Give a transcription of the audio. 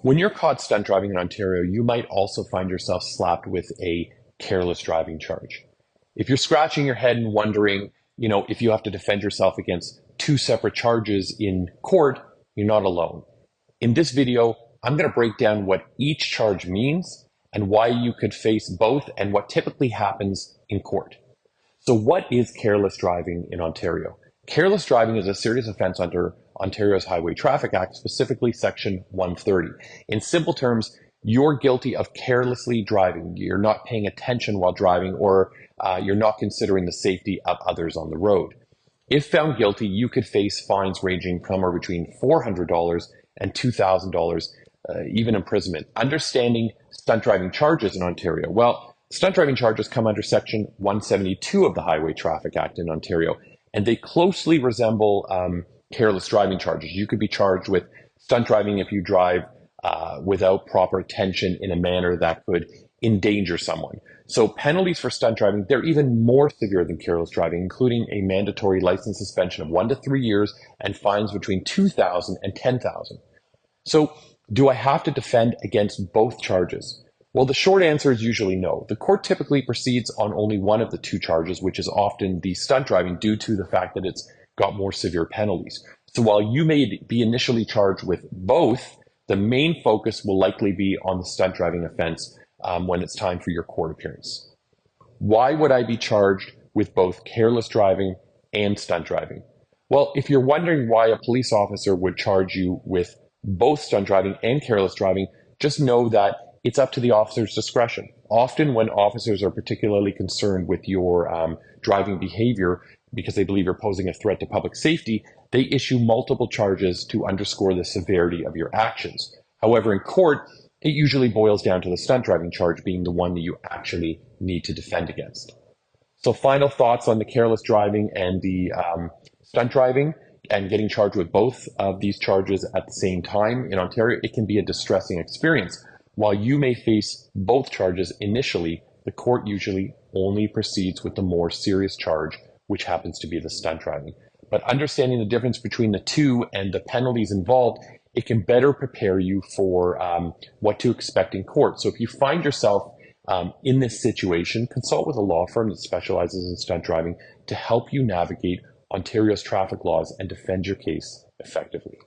When you're caught stunt driving in Ontario, you might also find yourself slapped with a careless driving charge. If you're scratching your head and wondering, if you have to defend yourself against two separate charges in court, you're not alone. In this video, I'm going to break down what each charge means and why you could face both and what typically happens in court. So what is careless driving in Ontario? Careless driving is a serious offense under Ontario's Highway Traffic Act, specifically Section 130. In simple terms, you're guilty of carelessly driving. You're not paying attention while driving, or you're not considering the safety of others on the road. If found guilty, you could face fines ranging somewhere between $400 and $2,000, even imprisonment. Understanding stunt driving charges in Ontario. Well, stunt driving charges come under Section 172 of the Highway Traffic Act in Ontario, and they closely resemble careless driving charges. You could be charged with stunt driving if you drive without proper attention in a manner that could endanger someone. So penalties for stunt driving, they're even more severe than careless driving, including a mandatory license suspension of 1 to 3 years and fines between $2,000 and $10,000. So do I have to defend against both charges? Well, the short answer is usually no. The court typically proceeds on only one of the two charges, which is often the stunt driving, due to the fact that it's got more severe penalties. So while you may be initially charged with both, the main focus will likely be on the stunt driving offense when it's time for your court appearance. Why would I be charged with both careless driving and stunt driving? Well, if you're wondering why a police officer would charge you with both stunt driving and careless driving, just know that it's up to the officer's discretion. Often when officers are particularly concerned with your driving behavior because they believe you're posing a threat to public safety, they issue multiple charges to underscore the severity of your actions. However, in court, it usually boils down to the stunt driving charge being the one that you actually need to defend against. So final thoughts on the careless driving and the stunt driving and getting charged with both of these charges at the same time in Ontario. It can be a distressing experience. While you may face both charges initially, the court usually only proceeds with the more serious charge, which happens to be the stunt driving. But understanding the difference between the two and the penalties involved, it can better prepare you for what to expect in court. So if you find yourself in this situation, consult with a law firm that specializes in stunt driving to help you navigate Ontario's traffic laws and defend your case effectively.